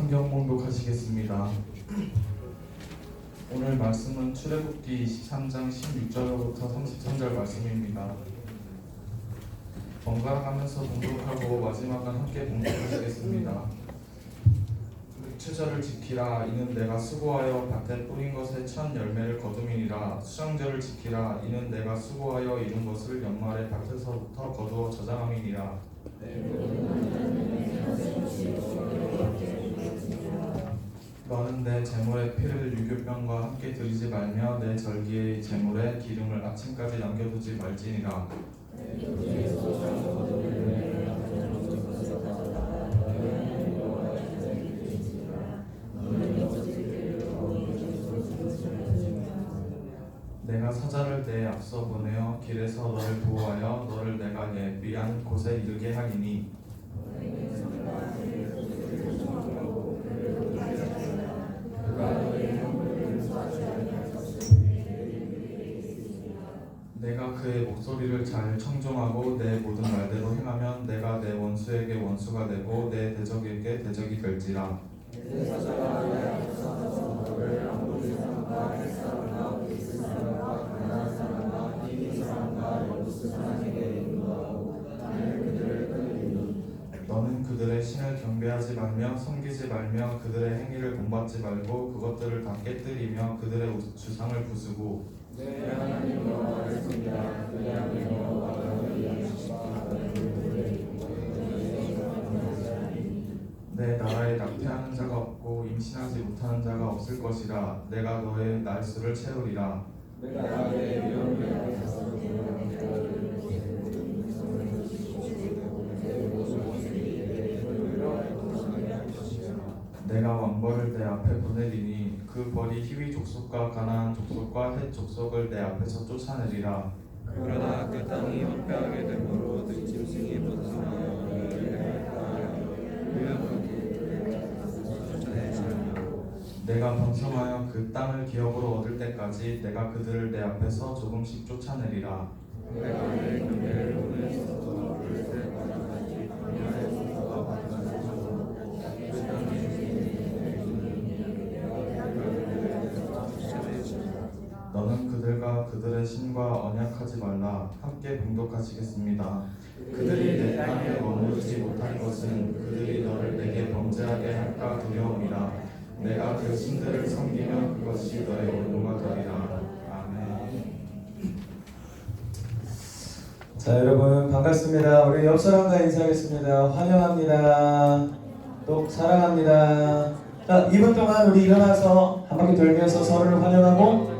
성경 봉독하시겠습니다. 오늘 말씀은 출애굽기 23장 16절부터 33절 말씀입니다. 번갈아가면서 봉독하고 마지막은 함께 봉독하시겠습니다. 추절을 지키라. 이는 내가 수고하여 밭에 뿌린 것의 첫 열매를 거둠이니라. 수정절을 지키라. 이는 내가 수고하여 이룬 것을 연말에 밭에서부터 거두어 저장함이니라. 너는 내 제물의 피를 유교병과 함께 드리지 말며 내 절기의 제물에 기름을 아침까지 남겨두지 말지니라. 내가 사자를 내 앞서 보내어 길에서 너를 보호하여 너를 내가 예비한 곳에 이르게 하리니 내가 그의 목소리를 잘 청종하고 내 모든 말대로 행하면 내가 내 원수에게 원수가 되고 내 대적에게 대적이 될지라. 너는 그들의 신을 경배하지 말며 섬기지 말며 그들의 행위를 본받지 말고 그것들을 다 깨뜨리며 그들의 주상을 부수고 내 하나님 여호와를 섬기라. 그의 하나님 여호와가 내 나라에 낙태하는 자가 없고 임신하지 못하는 자가 없을 것이라. 내가 너의 날수를 채우리라. 내가 나의 위엄을 내가 왕벌을 내 앞에 보내리니 그 벌이 히위 족속과 가나안 족속과 헷 족속을 내 앞에서 쫓아내리라. 그러나 그 땅이 황폐하게 되므로 들짐승이 번성하여 내가 번성하여 그 땅을 기업으로 얻을 때까지 내가 그들을 내 앞에서 조금씩 쫓아내리라. 내가 내 경계를 보내서 부를 때까지 너는 그들과 그들의 신과 언약하지 말라. 함께 봉독하시겠습니다. 그들이 내 땅에 머무르지 못할 것은 그들이 너를 내게 범죄하게 할까 두려움이라. 내가 그 신들을 섬기면 그것이 너의 원로가 되리라. 아멘. 자, 여러분 반갑습니다. 우리 옆 사람과 인사하겠습니다. 환영합니다. 또 사랑합니다. 자, 2분 동안 우리 일어나서 한 바퀴 돌면서 서로를 환영하고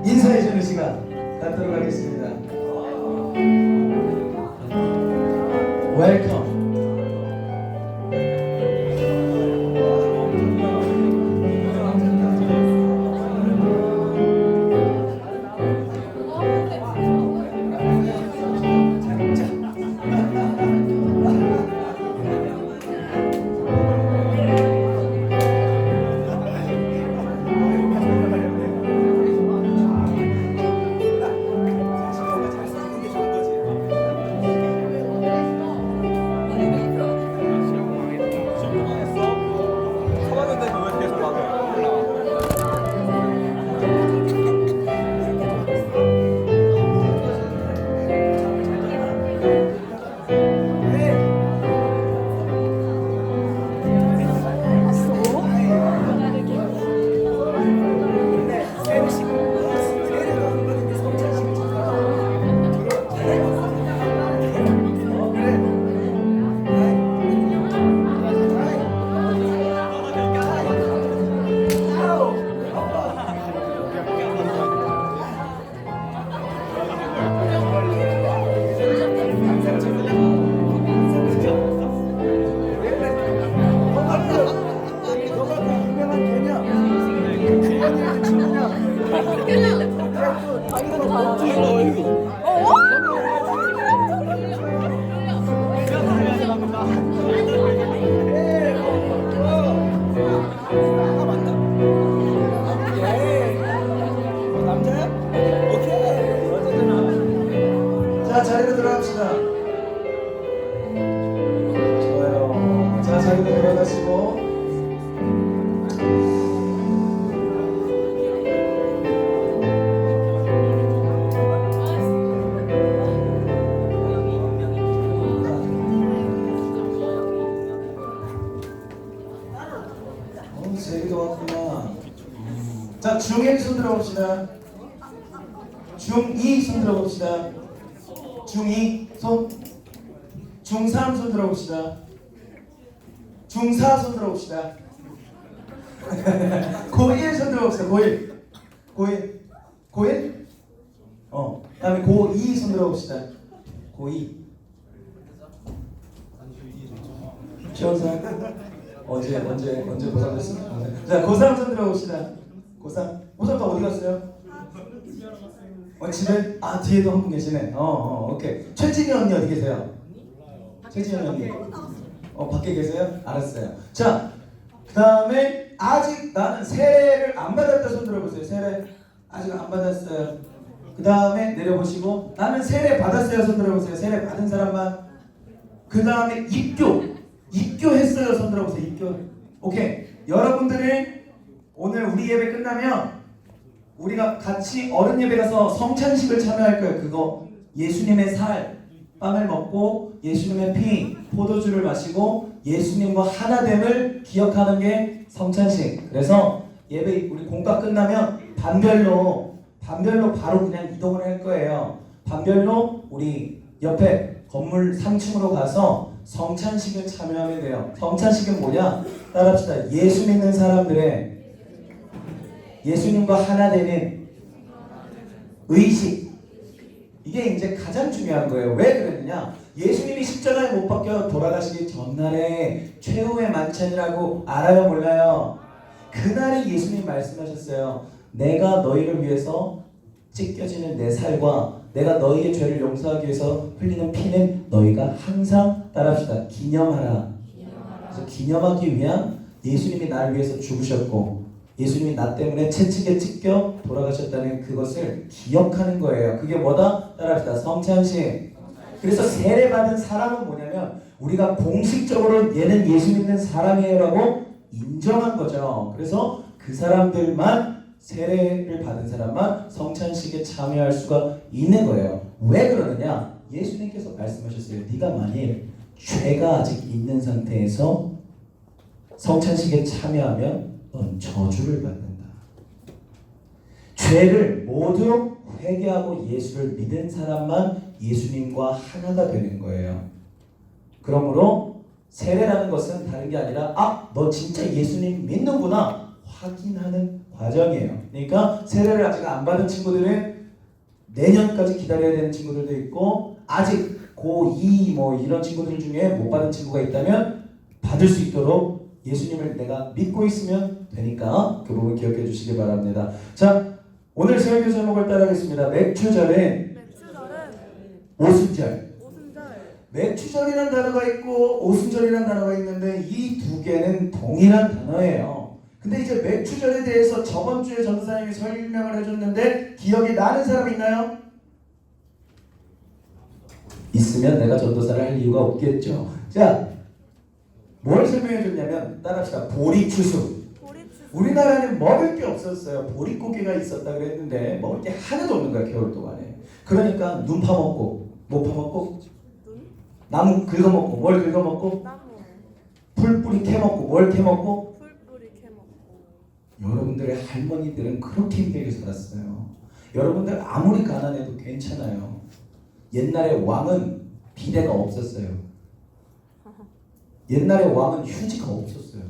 인사해주는 시간 갖도록 하겠습니다. 웰컴. 자, 자리로 들어갑시다. 좋아요. 자, 자리로 들어가 들어가시고. 세개도 왔구나. 자, 중1 손 들어봅시다. 중2 손 들어봅시다. 중2 손. 중3 손 들어봅시다. 중4 손 들어봅시다. 고1 손 들어봅시다. 고1. 그다음에 고2 손 들어봅시다. 고2. 시원사 언제 고3 됐습니까? 자, 고3 손 들어봅시다. 고3 또 어디 갔어요? 집에? 뒤에도 한 분 계시네. 오케이. 최진이 언니 어디 계세요? 최진이 언니. 밖에 계세요? 알았어요. 자, 그 다음에 아직 나는 세례를 안 받았다 손 들어보세요. 세례 아직 안 받았어요. 그 다음에 내려보시고 나는 세례 받았어요 손 들어보세요. 세례 받은 사람만. 그 다음에 입교했어요 손 들어보세요. 입교. 오케이. 여러분들은 오늘 우리 예배 끝나면 우리가 같이 어른 예배 가서 성찬식을 참여할 거예요. 그거 예수님의 살 빵을 먹고 예수님의 피 포도주를 마시고 예수님과 하나됨을 기억하는 게 성찬식. 그래서 예배 우리 공과 끝나면 반별로 바로 그냥 이동을 할 거예요. 반별로 우리 옆에 건물 3층으로 가서 성찬식을 참여하면 돼요. 성찬식은 뭐냐? 따라합시다. 예수 믿는 사람들의 예수님과 하나 되는 의식. 이게 이제 가장 중요한 거예요. 왜 그랬느냐? 예수님이 십자가에 못 박혀 돌아가시기 전날에 최후의 만찬이라고 알아요 몰라요? 그날에 예수님 말씀하셨어요. 내가 너희를 위해서 찢겨지는 내 살과 내가 너희의 죄를 용서하기 위해서 흘리는 피는 너희가 항상 따라합시다. 기념하라. 그래서 기념하기 위한 예수님이 나를 위해서 죽으셨고 예수님이 나 때문에 채찍에 찢겨 돌아가셨다는 그것을 기억하는 거예요. 그게 뭐다? 따라합시다. 성찬식. 그래서 세례받은 사람은 뭐냐면 우리가 공식적으로 얘는 예수 믿는 사람이에요라고 인정한 거죠. 그래서 그 사람들만 세례를 받은 사람만 성찬식에 참여할 수가 있는 거예요. 왜 그러느냐? 예수님께서 말씀하셨어요. 네가 만일 죄가 아직 있는 상태에서 성찬식에 참여하면 넌 저주를 받는다. 죄를 모두 회개하고 예수를 믿은 사람만 예수님과 하나가 되는 거예요. 그러므로 세례라는 것은 다른 게 아니라 너 진짜 예수님 믿는구나 확인하는 과정이에요. 그러니까 세례를 아직 안 받은 친구들은 내년까지 기다려야 되는 친구들도 있고 아직 고2 뭐 이런 친구들 중에 못 받은 친구가 있다면 받을 수 있도록 예수님을 내가 믿고 있으면 되니까 그 부분 기억해 주시기 바랍니다. 자, 오늘 설교 제목을 따라하겠습니다. 맥추절은 오순절. 맥추절이라는 단어가 있고 오순절이라는 단어가 있는데 이 두 개는 동일한 단어예요. 근데 이제 맥추절에 대해서 저번 주에 전도사님이 설명을 해줬는데 기억이 나는 사람 있나요? 있으면 내가 전도사를 할 이유가 없겠죠. 자, 뭘 설명해 줬냐면 따라합시다. 보리추수. 우리나라는 먹을 게 없었어요. 보릿고개가 있었다 그랬는데 먹을 게 하나도 없는 거야 겨울 동안에. 그러니까 눈 파먹고 뭐 파먹고 나무 긁어먹고 뭘 긁어먹고 풀뿌리 캐먹고 뭘 캐먹고 여러분들의 할머니들은 그렇게 힘들게 살았어요. 여러분들 아무리 가난해도 괜찮아요. 옛날에 왕은 비대가 없었어요. 옛날에 왕은 휴지가 없었어요.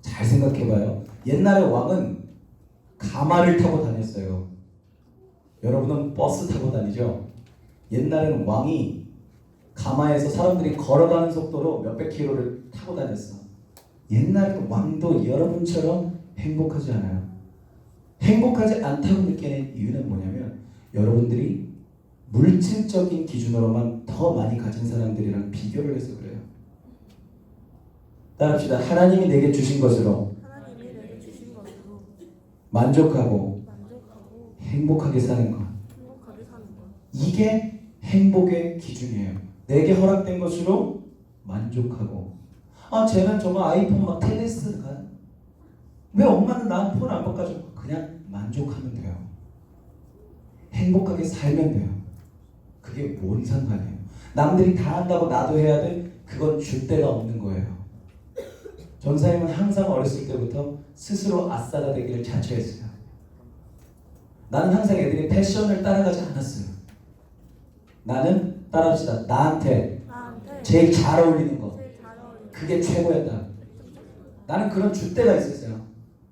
잘 생각해봐요. 옛날에 왕은 가마를 타고 다녔어요. 여러분은 버스 타고 다니죠? 옛날에는 왕이 가마에서 사람들이 걸어가는 속도로 몇백 킬로를 타고 다녔어. 옛날에는 왕도 여러분처럼 행복하지 않아요. 행복하지 않다고 느끼는 이유는 뭐냐면 여러분들이 물질적인 기준으로만 더 많이 가진 사람들이랑 비교를 해서 그래요. 따라합시다. 하나님이 내게 주신 것으로 만족하고 행복하게 사는 것. 이게 행복의 기준이에요. 내게 허락된 것으로 만족하고 아 쟤는 저거 아이폰 막 텔레스가 왜 엄마는 나한테 폰 안 바꿔줘? 그냥 만족하면 돼요. 행복하게 살면 돼요. 그게 뭔 상관이에요. 남들이 다 한다고 나도 해야 돼? 그건 줄 데가 없는 거예요. 전사님은 항상 어렸을 때부터 스스로 아싸가 되기를 자처했어요. 나는 항상 애들이 패션을 따라가지 않았어요. 나는 따라합시다. 나한테 제일 잘 어울리는 거. 그게 최고였다. 나는 그런 줏대가 있었어요.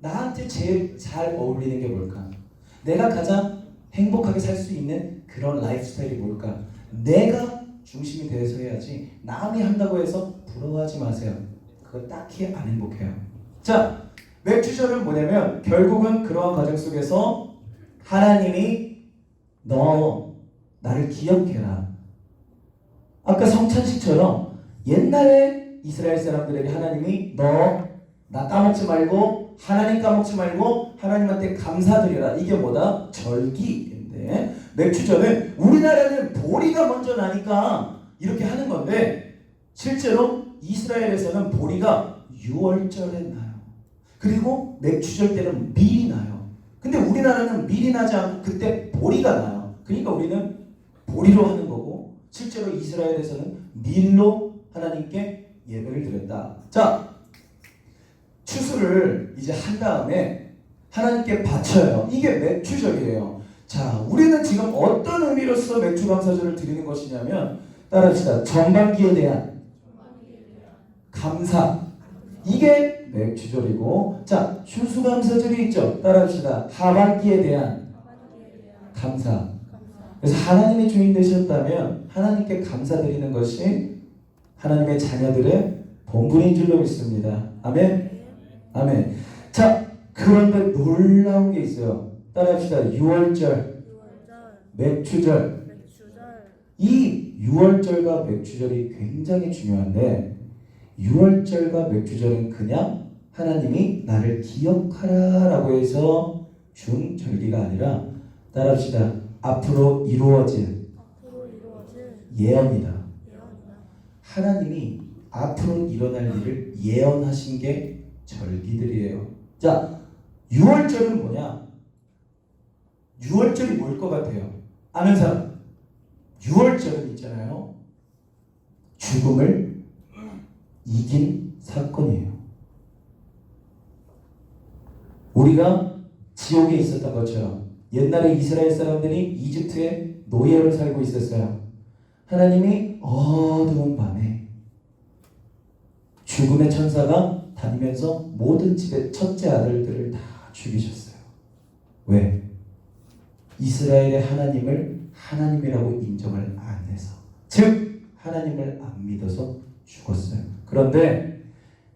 나한테 제일 잘 어울리는 게 뭘까? 내가 가장 행복하게 살 수 있는 그런 라이프 스타일이 뭘까? 내가 중심이 돼서 해야지 남이 한다고 해서 부러워하지 마세요. 그거 딱히 안 행복해요. 자, 맥주절은 뭐냐면 결국은 그러한 과정 속에서 하나님이 너 나를 기억해라. 아까 성찬식처럼 옛날에 이스라엘 사람들에게 하나님이 너 나 까먹지 말고 하나님 까먹지 말고 하나님한테 감사드려라. 이게 뭐다? 절기인데 맥주절은 우리나라는 보리가 먼저 나니까 이렇게 하는 건데 실제로 이스라엘에서는 보리가 6월절에 나요. 그리고 맥주절 때는 밀이 나요. 근데 우리나라는 밀이 나지 않고 그때 보리가 나요. 그러니까 우리는 보리로 하는 거고 실제로 이스라엘에서는 밀로 하나님께 예배를 드렸다. 자, 추수를 이제 한 다음에 하나님께 바쳐요. 이게 맥주절이에요. 자, 우리는 지금 어떤 의미로서 맥주 감사절을 드리는 것이냐면 따라합시다. 전반기에 대한 감사. 이게 맥주절이고, 자, 추수감사절이 있죠. 따라합시다. 하반기에 대한 감사. 그래서 하나님의 주인 되셨다면 하나님께 감사드리는 것이 하나님의 자녀들의 본분인 줄로 믿습니다. 아멘. 아멘. 자, 그런데 놀라운 게 있어요. 따라합시다. 6월절, 맥주절. 이 6월절과 맥주절이 굉장히 중요한데 6월절과 맥주절은 그냥 하나님이 나를 기억하라 라고 해서 준 절기가 아니라 따라합시다. 앞으로 이루어질 예언이다. 하나님이 앞으로 일어날 일을 예언하신 게 절기들이에요. 자, 6월절은 뭐냐? 6월절이 뭘 것 같아요? 아는 사람? 6월절은 있잖아요. 죽음을 이긴 사건이에요. 우리가 지옥에 있었던 것처럼 옛날에 이스라엘 사람들이 이집트의 노예로 살고 있었어요. 하나님이 어두운 밤에 죽음의 천사가 다니면서 모든 집의 첫째 아들들을 다 죽이셨어요. 왜? 이스라엘의 하나님을 하나님이라고 인정을 안 해서, 즉 하나님을 안 믿어서 죽었어요. 그런데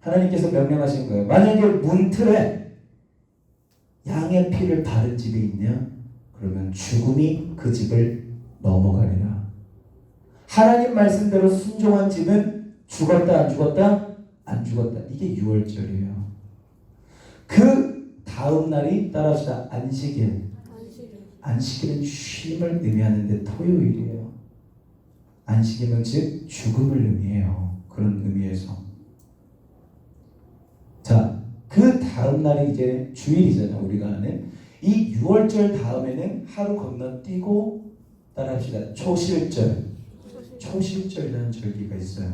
하나님께서 명령하신 거예요. 만약에 문틀에 양의 피를 바른 집이 있냐? 그러면 죽음이 그 집을 넘어가리라. 하나님 말씀대로 순종한 집은 죽었다 안 죽었다? 안 죽었다. 이게 6월절이에요. 그 다음 날이 따라합시다. 안식일. 안식일은 쉼을 의미하는데 토요일이에요. 안식일은 즉 죽음을 의미해요. 그런 의미에서. 자, 그 다음 날이 이제 주일이잖아요. 우리가 아는 이 6월절 다음에는 하루 건너뛰고 따라합시다. 초실절. 초실절이라는 절기가 있어요.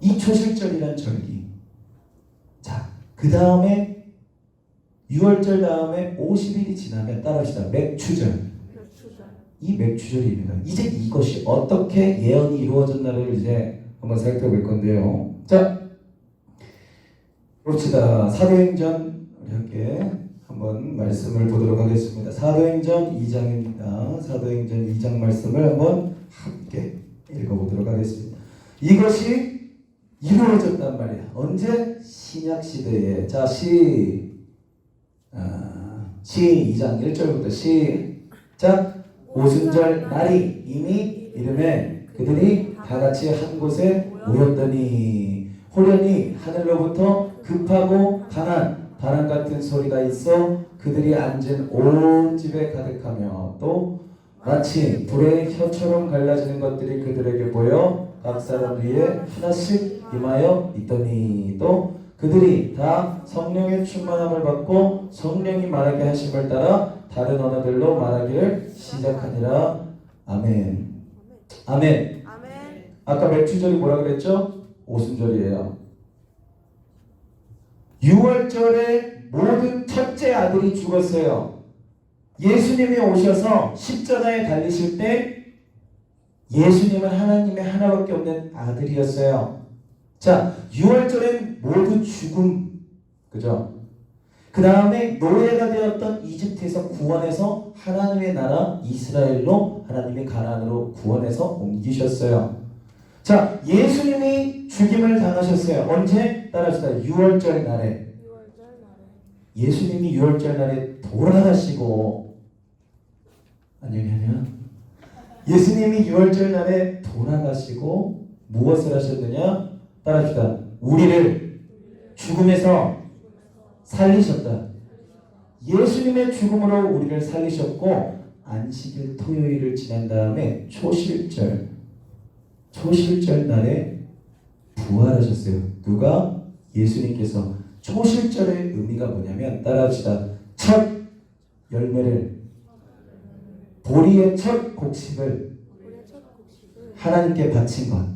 이 초실절이라는 절기. 자, 그 다음에 6월절 다음에 50일이 지나면 따라합시다. 맥주절. 이 맥주절입니다. 이제 이것이 어떻게 예언이 이루어졌나를 이제 한번 살펴볼 건데요. 자, 봅시다. 사도행전 우리 함께 한번 말씀을 보도록 하겠습니다. 사도행전 2장입니다. 사도행전 2장 말씀을 한번 함께 읽어보도록 하겠습니다. 이것이 이루어졌단 말이야. 언제? 신약 시대에. 자, 시 2장 1절부터 시작. 오순절 날이 이미 이름에 그들이 다 같이 한 곳에 모였더니 호련히 하늘로부터 급하고 강한 바람 같은 소리가 있어 그들이 앉은 온 집에 가득하며 또 마치 불의 혀처럼 갈라지는 것들이 그들에게 보여 각 사람 위에 하나씩 임하여 있더니 또 그들이 다 성령의 충만함을 받고 성령이 말하게 하심을 따라 다른 언어들로 말하기를 시작하니라. 아멘. 아멘. 아까 맥주절이 뭐라 그랬죠? 오순절이에요. 6월절에 모든 첫째 아들이 죽었어요. 예수님이 오셔서 십자가에 달리실 때 예수님은 하나님의 하나밖에 없는 아들이었어요. 자, 6월절엔 모두 죽음, 그죠? 그 다음에 노예가 되었던 이집트에서 구원해서 하나님의 나라 이스라엘로 하나님의 가나안으로 구원해서 옮기셨어요. 자, 예수님이 죽임을 당하셨어요. 언제? 따라합시다. 6월절 날에. 예수님이 6월절 날에 돌아가시고, 아니면 예수님이 6월절 날에 돌아가시고 무엇을 하셨느냐? 따라합시다. 우리를 죽음에서 살리셨다. 예수님의 죽음으로 우리를 살리셨고 안식일 토요일을 지난 다음에 초실절 날에 부활하셨어요. 누가? 예수님께서. 초실절의 의미가 뭐냐면 따라합시다. 첫 열매를, 보리의 첫 곡식을 하나님께 바친 것.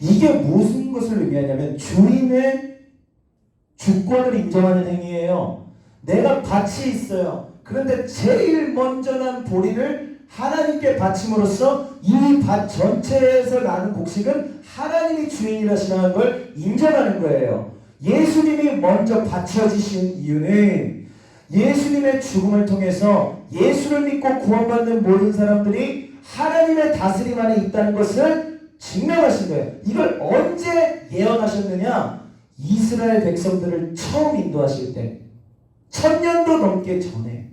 이게 무슨 것을 의미하냐면 주인의 주권을 인정하는 행위예요. 내가 밭이 있어요. 그런데 제일 먼저 난 보리를 하나님께 바침으로써 이 밭 전체에서 나는 곡식은 하나님이 주인이라시는 걸 인정하는 거예요. 예수님이 먼저 바쳐지신 이유는 예수님의 죽음을 통해서 예수를 믿고 구원받는 모든 사람들이 하나님의 다스림 안에 있다는 것을 증명하신 거예요. 이걸 언제 예언하셨느냐? 이스라엘 백성들을 처음 인도하실 때 1000년도 넘게 전에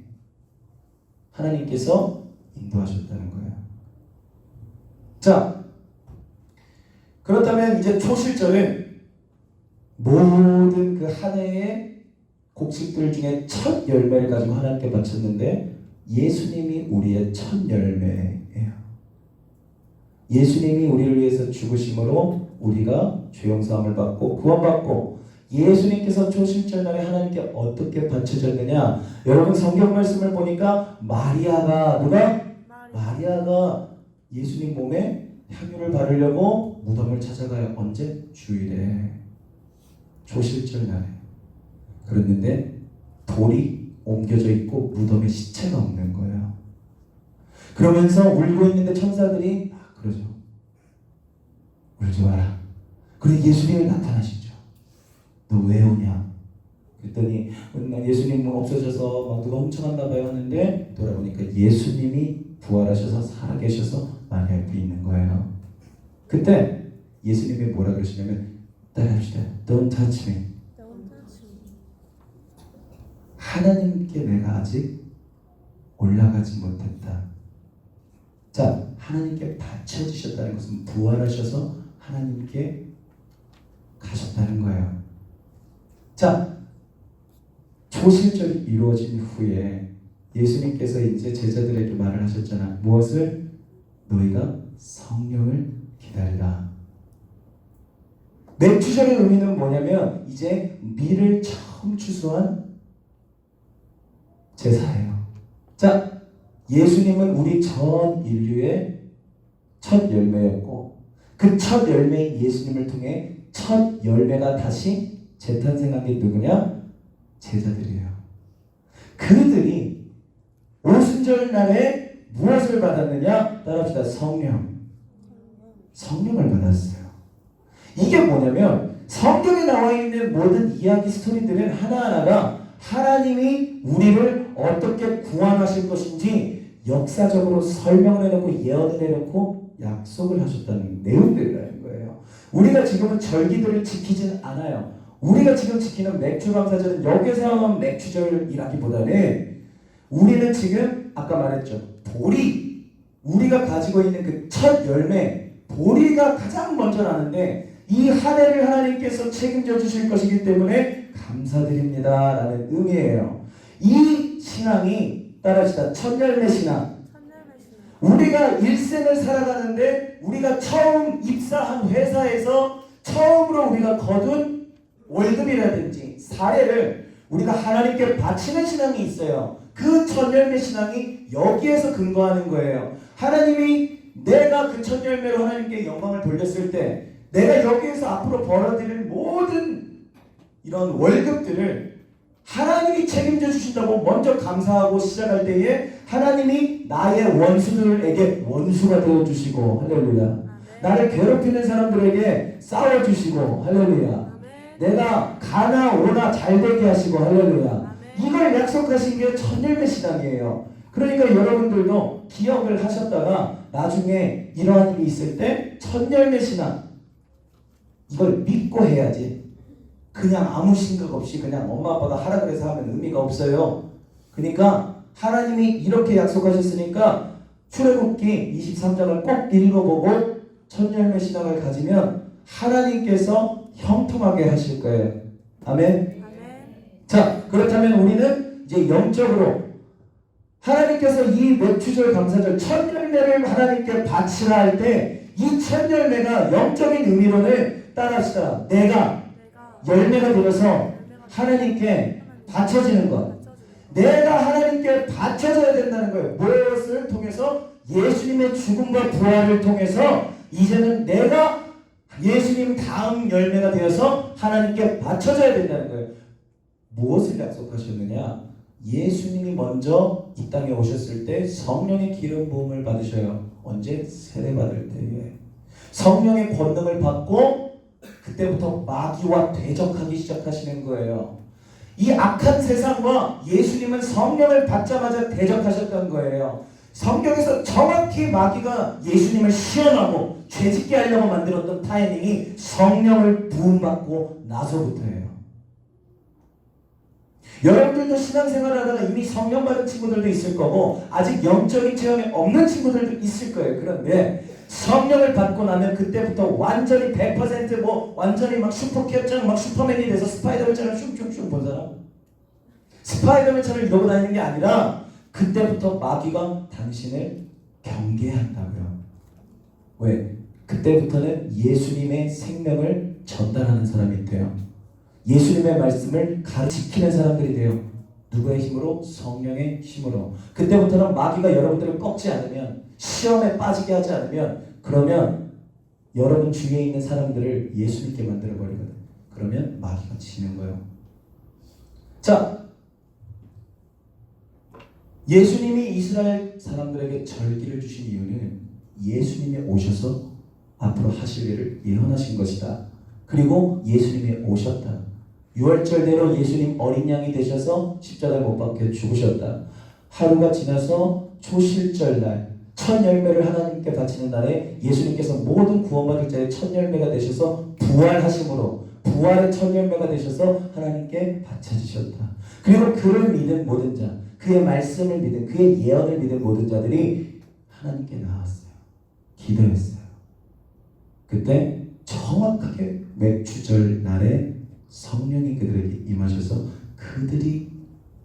하나님께서 인도하셨다는 거예요. 자, 그렇다면 이제 초실절은 모든 그 한 해의 곡식들 중에 첫 열매를 가지고 하나님께 바쳤는데 예수님이 우리의 첫 열매예요. 예수님이 우리를 위해서 죽으심으로 우리가 죄 용서함을 받고 구원받고 예수님께서 초실절 날에 하나님께 어떻게 바쳐졌느냐? 여러분 성경 말씀을 보니까 마리아가 예수님 몸에 향유를 바르려고 무덤을 찾아가요. 언제? 주일에. 초실절 날에. 그랬는데 돌이 옮겨져 있고 무덤에 시체가 없는 거예요. 그러면서 울고 있는데 천사들이 그러죠. 울지 마라. 그래 예수님이 나타나시죠. 너 왜 오냐? 그랬더니 예수님 없어져서 막 누가 훔쳐갔나 봐요 하는데 돌아보니까 예수님이 부활하셔서 살아계셔서 마리아 옆에 있는 거예요. 그때 예수님이 뭐라 그러시냐면 따라합시다. Don't touch me. 하나님께 내가 아직 올라가지 못했다. 자, 하나님께 바쳐지셨다는 것은 부활하셔서 하나님께 가셨다는 거예요. 자, 초실절이 이루어진 후에 예수님께서 이제 제자들에게 말을 하셨잖아. 무엇을? 너희가 성령을 기다리라. 맥주절의 의미는 뭐냐면 이제 밀을 처음 추수한 제사예요. 자, 예수님은 우리 전 인류의 첫 열매였고 그 첫 열매인 예수님을 통해 첫 열매가 다시 재탄생한 게 누구냐? 제자들이에요. 그들이 오순절 날에 무엇을 받았느냐? 따라합시다. 성령을 받았어요. 이게 뭐냐면 성경에 나와 있는 모든 이야기 스토리들은 하나하나가 하나님이 우리를 어떻게 구원하실 것인지 역사적으로 설명을 해놓고 예언을 해놓고 약속을 하셨다는 내용들이라는 거예요. 우리가 지금은 절기들을 지키진 않아요. 우리가 지금 지키는 맥주감사절은 여기서 하는 맥주절이라기보다는 우리는 지금 아까 말했죠. 보리, 우리가 가지고 있는 그 첫 열매, 보리가 가장 먼저 나는데 이 한 해를 하나님께서 책임져 주실 것이기 때문에 감사드립니다 라는 의미예요. 이 신앙이 따라합시다. 첫 열매 신앙. 우리가 일생을 살아가는데 우리가 처음 입사한 회사에서 처음으로 우리가 거둔 월급이라든지 사례를 우리가 하나님께 바치는 신앙이 있어요. 그 천열매 신앙이 여기에서 근거하는 거예요. 하나님이 내가 그 천열매로 하나님께 영광을 돌렸을 때 내가 여기에서 앞으로 벌어들일 모든 이런 월급들을 하나님이 책임져 주신다고 먼저 감사하고 시작할 때에 하나님이 나의 원수들에게 원수가 되어주시고 할렐루야. 나를 괴롭히는 사람들에게 싸워주시고 할렐루야. 내가 가나 오나 잘되게 하시고 할렐루야. 이걸 약속하신 게 천열매 신앙이에요. 그러니까 여러분들도 기억을 하셨다가 나중에 이러한 일이 있을 때 천열매 신앙 이걸 믿고 해야지. 그냥 아무 생각 없이 그냥 엄마 아빠가 하라 그래서 하면 의미가 없어요. 그러니까 하나님이 이렇게 약속하셨으니까 출애굽기 23장을 꼭 읽어보고 천열매 신앙을 가지면 하나님께서 형통하게 하실 거예요. 아멘. 자, 그렇다면 우리는 이제 영적으로 하나님께서 이 맥주절 감사절 천열매를 하나님께 바치라 할 때 이 천열매가 영적인 의미론을 따라합시다. 내가 열매가 되어서 하나님께 바쳐지는 것. 내가 하나님께 바쳐져야 된다는 거예요. 무엇을 통해서? 예수님의 죽음과 부활을 통해서 이제는 내가 예수님 다음 열매가 되어서 하나님께 바쳐져야 된다는 거예요. 무엇을 약속하셨느냐? 예수님이 먼저 이 땅에 오셨을 때 성령의 기름 부음을 받으셔요. 언제? 세례받을 때에. 성령의 권능을 받고 그때부터 마귀와 대적하기 시작하시는 거예요. 이 악한 세상과 예수님은 성령을 받자마자 대적하셨던 거예요. 성경에서 정확히 마귀가 예수님을 시험하고 죄짓게 하려고 만들었던 타이밍이 성령을 부음받고 나서부터예요. 여러분들도 신앙생활을 하다가 이미 성령 받은 친구들도 있을 거고 아직 영적인 체험이 없는 친구들도 있을 거예요. 그런데 성령을 받고 나면 그때부터 완전히 100% 완전히 막 슈퍼캡처럼 막 슈퍼맨이 돼서 스파이더맨처럼 슝슝슝 본 사람? 스파이더맨처럼 이러고 다니는 게 아니라 그때부터 마귀가 당신을 경계한다고요. 왜? 그때부터는 예수님의 생명을 전달하는 사람이 돼요. 예수님의 말씀을 지키는 사람들이 돼요. 누구의 힘으로? 성령의 힘으로. 그때부터는 마귀가 여러분들을 꺾지 않으면, 시험에 빠지게 하지 않으면, 그러면 여러분 주위에 있는 사람들을 예수님께 만들어버리거든. 그러면 마귀가 지는 거예요. 자, 예수님이 이스라엘 사람들에게 절기를 주신 이유는 예수님이 오셔서 앞으로 하실 일을 예언하신 것이다. 그리고 예수님이 오셨다. 유월절대로 예수님 어린 양이 되셔서 십자가에 못 박혀 죽으셨다. 하루가 지나서 초실절날 첫 열매를 하나님께 바치는 날에 예수님께서 모든 구원받을 자의 첫 열매가 되셔서 부활하심으로 부활의 첫 열매가 되셔서 하나님께 바쳐지셨다. 그리고 그를 믿은 모든 자, 그의 말씀을 믿은, 그의 예언을 믿은 모든 자들이 하나님께 나왔어요. 기도했어요. 그때 정확하게 맥주절 날에 성령이 그들에게 임하셔서 그들이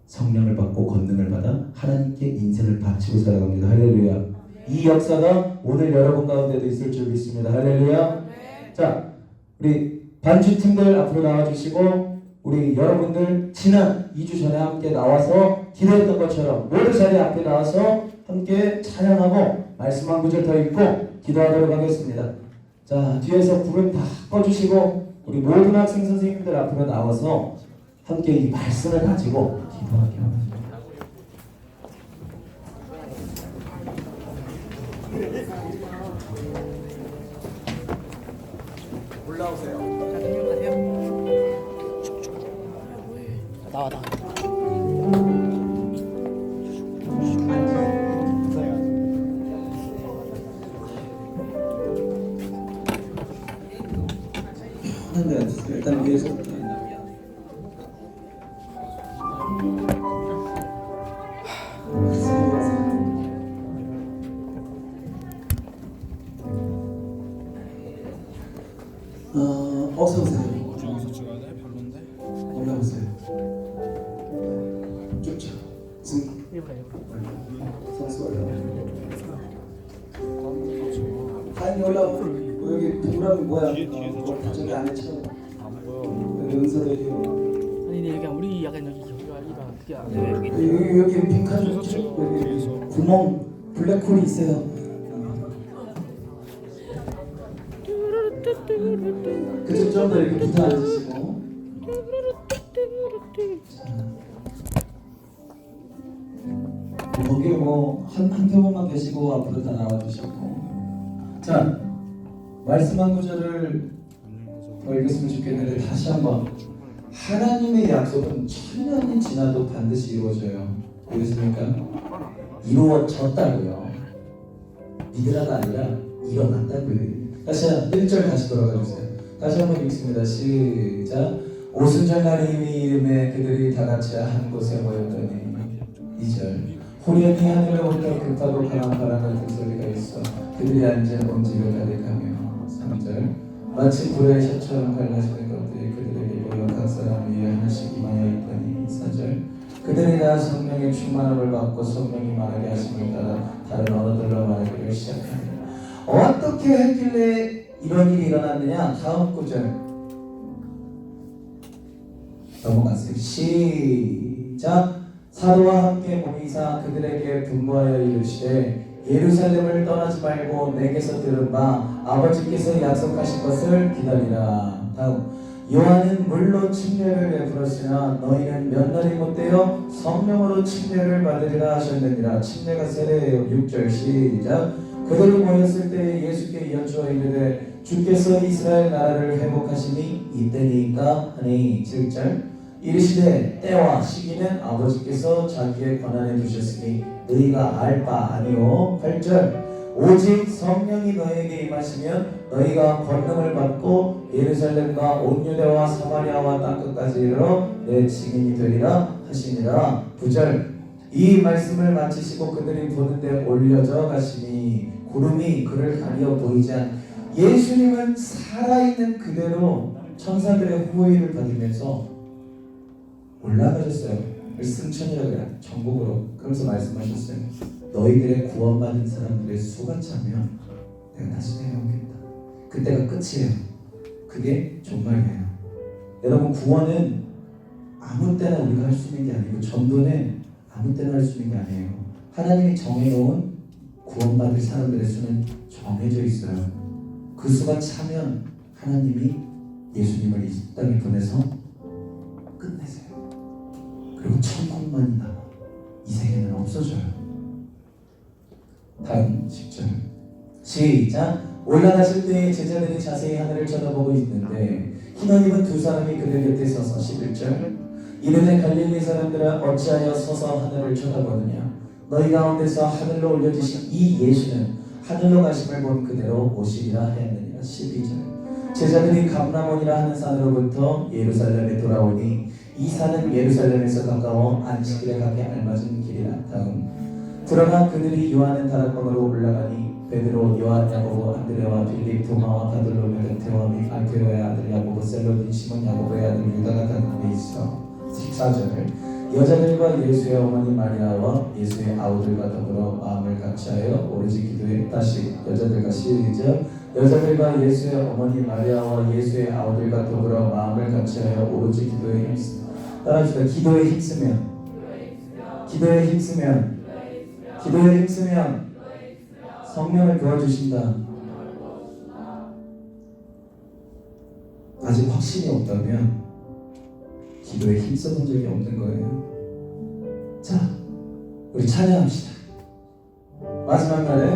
성령을 받고 권능을 받아 하나님께 인생을 바치고 살아갑니다. 할렐루야. 이 역사가 오늘 여러분 가운데도 있을 줄 믿습니다. 할렐루야. 자, 우리 반주팀들 앞으로 나와주시고 우리 여러분들 지난 2주 전에 함께 나와서 기도했던 것처럼 모두 자리 앞에 나와서 함께 찬양하고 말씀 한 구절 더 읽고 기도하도록 하겠습니다. 자, 뒤에서 불은 다 꺼주시고 우리 모든 학생 선생님들 앞으로 나와서 함께 이 말씀을 가지고 기도하게 합니다. 올라오세요. 나와. 일단 위에서부터 어서 오세요. 저기서 찍어야 돼? 별론데? 올라오세요. 쭉 쳐. 선수 올라. 많이 올라오고 여기 동그라미 뭐야? 저기 안에 쳐. 여기 은서들이 아니 근데 여기 우리 약간 여기가 어떻게 안 돼? 여기 빈칸 여기 구멍 블랙홀이 있어요. 그쪽 좀 더 이렇게 붙어 앉으시고. 거기 뭐한 표본만 계시고 앞으로 다 나와주시고. 자, 말씀 한 구절을 더 읽었으면 좋겠는데 다시 한번. 하나님의 약속은 천년이 지나도 반드시 이루어져요. 그렇습니까? 이루어졌다고요. 믿으라가 아니라 일어났다고요. 다시 1절 다시 돌아가 주세요. 다시 한번 읽습니다. 시작. 오순절 날의 이름에 그들이 다 같이 한 곳에 모였더니 2절. 호련히 하늘로부터 급하고 강한 바람 같은 소리가 있어 그들이 앉은 온 집을 가득하며 3절. 마치 불의 셔처럼 갈라지는 것들이 그들에게 모여 각 사람 위에 하나씩 임하여 있더니 4절. 그들이 다 성령의 충만함을 받고 성령이 말하게 하심을 따라 다른 언어들로 말하기를 시작하니 어떻게 했길래 이런 일이 일어났느냐? 다음 구절 넘어갔어요. 시작. 사도와 함께 모이사 그들에게 분부하여 이르시되 예루살렘을 떠나지 말고 내게서 들은 바 아버지께서 약속하신 것을 기다리라. 다음. 요한은 물로 침례를 베풀었으나 너희는 몇 날이 못되어 성령으로 침례를 받으리라 하셨느니라. 침례가 세례예요. 6절 시작. 그들이 모였을 때 예수께 여쭈어 이르되 주께서 이스라엘 나라를 회복하시니 이때니까 하니. 7절. 이르시되 때와 시기는 아버지께서 자기의 권한에 두셨으니 너희가 알 바 아니오. 8절. 오직 성령이 너희에게 임하시면 너희가 권능을 받고 예루살렘과 온 유대와 사마리아와 땅끝까지 이르러 내 증인이 되리라 하시니라. 9절. 이 말씀을 마치시고 그들이 보는데 올려져 가시니 구름이 그를 가리어 보이지 않. 예수님은 살아있는 그대로 천사들의 호의를 받으면서 올라가셨어요. 승천이라고 해요. 전국으로. 그러면서 말씀하셨어요. 너희들의 구원받은 사람들의 수가 차면 내가 다시 내려오겠다. 그때가 끝이에요. 그게 종말이에요. 여러분, 구원은 아무 때나 우리가 할 수 있는 게 아니고 전도는 아무 때나 할 수 있는 게 아니에요. 하나님이 정해놓은 구원받을 사람들의 수는 정해져 있어요. 그 수가 차면 하나님이 예수님을 이 땅에 보내서 끝내세요. 그리고 천국만이 남아 이 세계는 없어져요. 다음 10절 시작. 올라가실 때 제자들이 자세히 하늘을 쳐다보고 있는데 흰옷 입은 두 사람이 그들 곁에 서서 11절 이르되 갈릴리 사람들아 어찌하여 서서 하늘을 쳐다보느냐. 너희 가운데서 하늘로 올려지신 이 예수는 하늘로 가심을 본 그대로 오시리라 하였느니라. 12절 제자들이 감람원이라 하는 산으로부터 예루살렘에 돌아오니 이 산은 예루살렘에서 가까워 안식일에 가기 알맞은 길이라. 다음. 그러나 그들이 요한은 다락방으로 올라가니 베드로, 요한, 야고보, 안드레와 빌립, 도마와 바돌로메, 데와 및 알페오의 아들 야고보, 셀로딘, 시몬 야고보의 아들 유다가 당함에 있어. 14절 여자들과 예수의 어머니 마리아와 예수의 아우들과 더불어 마음을 같이하여 오로지 기도에. 다시 여자들과 시작. 여자들과 예수의 어머니 마리아와 예수의 아우들과 더불어 마음을 같이하여 오로지 기도에 힘쓰. 따라합시다. 기도에 힘쓰면, 기도에 힘쓰면, 기도에 힘쓰면 성령을 도와주신다. 아직 확신이 없다면 기도에 힘써본 적이 없는 거예요. 자, 우리 찬양합시다. 마지막 날에